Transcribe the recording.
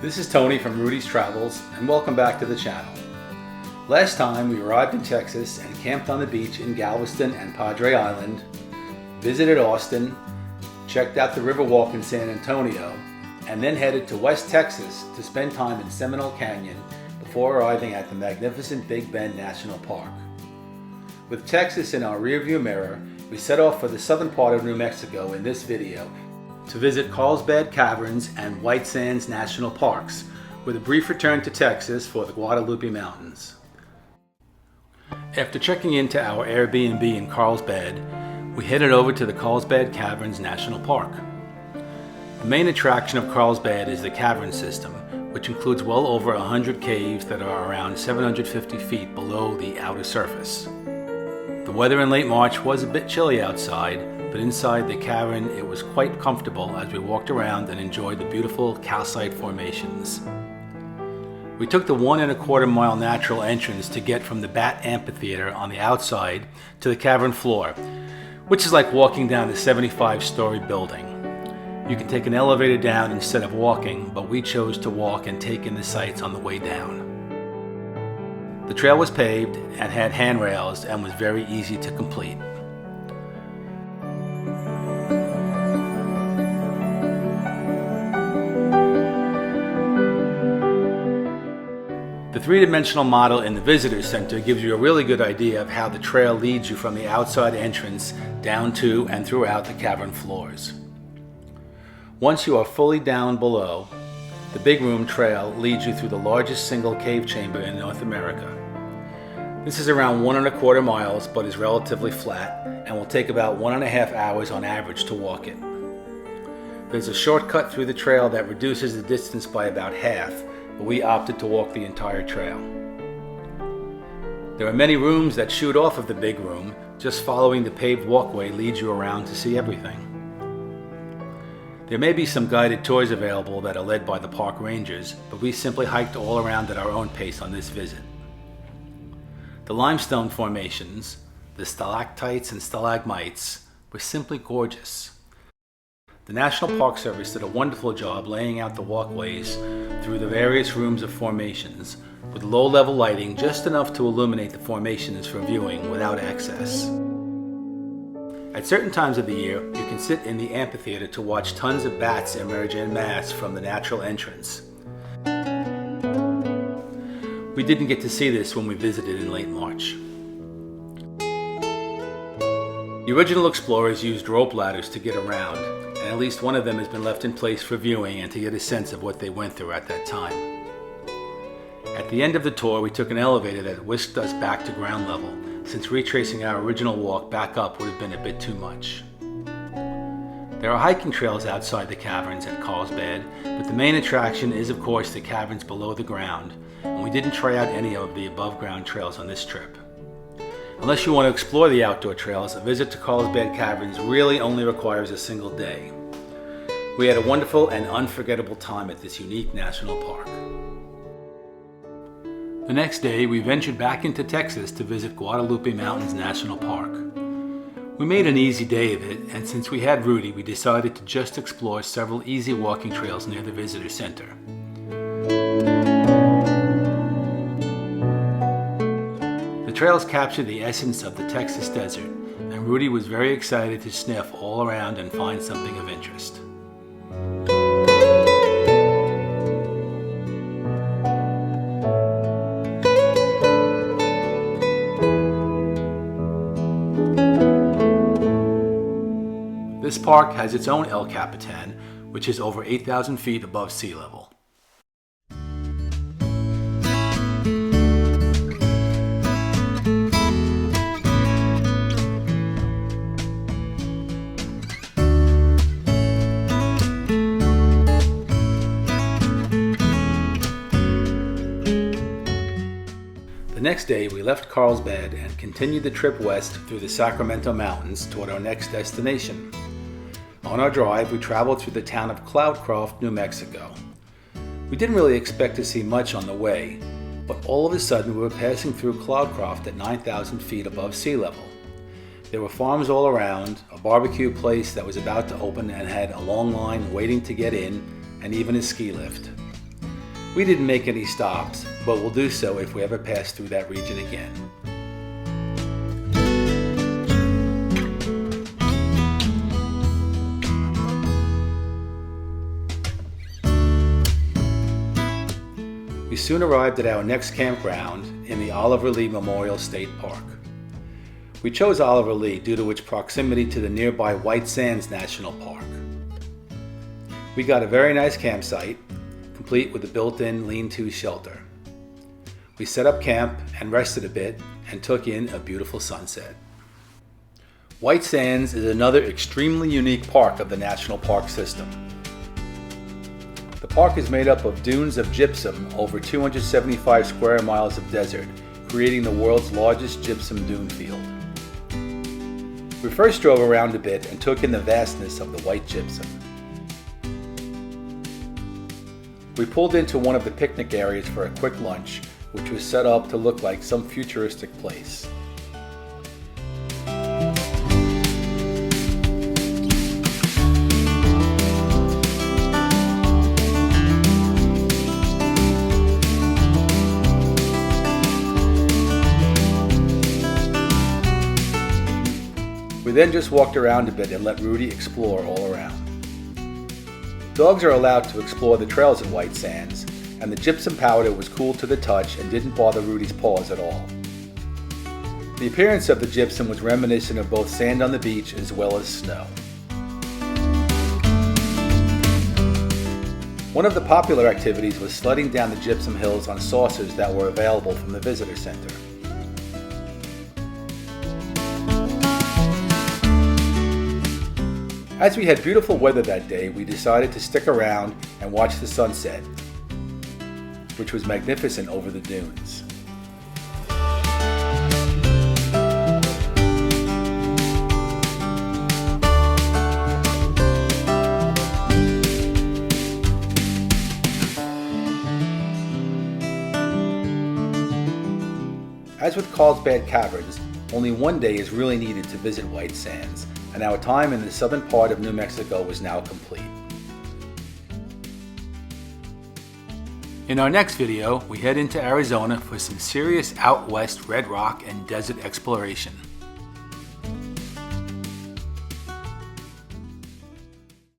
This is Tony from Rudy's Travels, and welcome back to the channel. Last time we arrived in Texas and camped on the beach in Galveston and Padre Island, visited Austin, checked out the Riverwalk in San Antonio, and then headed to West Texas to spend time in Seminole Canyon before arriving at the magnificent Big Bend National Park. With Texas in our rearview mirror, we set off for the southern part of New Mexico in this video to visit Carlsbad Caverns and White Sands National Parks, with a brief return to Texas for the Guadalupe Mountains. After checking into our Airbnb in Carlsbad, we headed over to the Carlsbad Caverns National Park. The main attraction of Carlsbad is the cavern system, which includes well over 100 caves that are around 750 feet below the outer surface. The weather in late March was a bit chilly outside, but inside the cavern it was quite comfortable as we walked around and enjoyed the beautiful calcite formations. We took the 1¼ mile natural entrance to get from the Bat Amphitheater on the outside to the cavern floor, which is like walking down a 75-story building. You can take an elevator down instead of walking, but we chose to walk and take in the sights on the way down. The trail was paved and had handrails and was very easy to complete. The three-dimensional model in the Visitor Center gives you a really good idea of how the trail leads you from the outside entrance down to and throughout the cavern floors. Once you are fully down below, the Big Room Trail leads you through the largest single cave chamber in North America. This is around 1¼ miles but is relatively flat and will take about 1½ hours on average to walk it. There's a shortcut through the trail that reduces the distance by about half, but we opted to walk the entire trail. There are many rooms that shoot off of the Big Room. Just following the paved walkway leads you around to see everything. There may be some guided tours available that are led by the park rangers, but we simply hiked all around at our own pace on this visit. The limestone formations, the stalactites and stalagmites, were simply gorgeous. The National Park Service did a wonderful job laying out the walkways through the various rooms of formations, with low-level lighting just enough to illuminate the formations for viewing without excess. At certain times of the year, you can sit in the amphitheater to watch tons of bats emerge en masse from the natural entrance. We didn't get to see this when we visited in late March. The original explorers used rope ladders to get around, and at least one of them has been left in place for viewing and to get a sense of what they went through at that time. At the end of the tour, we took an elevator that whisked us back to ground level, since retracing our original walk back up would have been a bit too much. There are hiking trails outside the caverns at Carlsbad, but the main attraction is of course the caverns below the ground, and we didn't try out any of the above ground trails on this trip. Unless you want to explore the outdoor trails, a visit to Carlsbad Caverns really only requires a single day. We had a wonderful and unforgettable time at this unique national park. The next day, we ventured back into Texas to visit Guadalupe Mountains National Park. We made an easy day of it, and since we had Rudy, we decided to just explore several easy walking trails near the Visitor Center. The trails capture the essence of the Texas desert, and Rudy was very excited to sniff all around and find something of interest. This park has its own El Capitan, which is over 8,000 feet above sea level. The next day, we left Carlsbad and continued the trip west through the Sacramento Mountains toward our next destination. On our drive, we traveled through the town of Cloudcroft, New Mexico. We didn't really expect to see much on the way, but all of a sudden we were passing through Cloudcroft at 9,000 feet above sea level. There were farms all around, a barbecue place that was about to open and had a long line waiting to get in, and even a ski lift. We didn't make any stops, but we'll do so if we ever pass through that region again. We soon arrived at our next campground in the Oliver Lee Memorial State Park. We chose Oliver Lee due to its proximity to the nearby White Sands National Park. We got a very nice campsite, complete with a built-in lean-to shelter. We set up camp and rested a bit and took in a beautiful sunset. White Sands is another extremely unique park of the National Park System. The park is made up of dunes of gypsum over 275 square miles of desert, creating the world's largest gypsum dune field. We first drove around a bit and took in the vastness of the white gypsum. We pulled into one of the picnic areas for a quick lunch, which was set up to look like some futuristic place. We then just walked around a bit and let Rudy explore all around. Dogs are allowed to explore the trails in White Sands, and the gypsum powder was cool to the touch and didn't bother Rudy's paws at all. The appearance of the gypsum was reminiscent of both sand on the beach as well as snow. One of the popular activities was sledding down the gypsum hills on saucers that were available from the visitor center. As we had beautiful weather that day, we decided to stick around and watch the sunset, which was magnificent over the dunes. As with Carlsbad Caverns, only one day is really needed to visit White Sands, and our time in the southern part of New Mexico was now complete. In our next video, we head into Arizona for some serious out west red rock and desert exploration.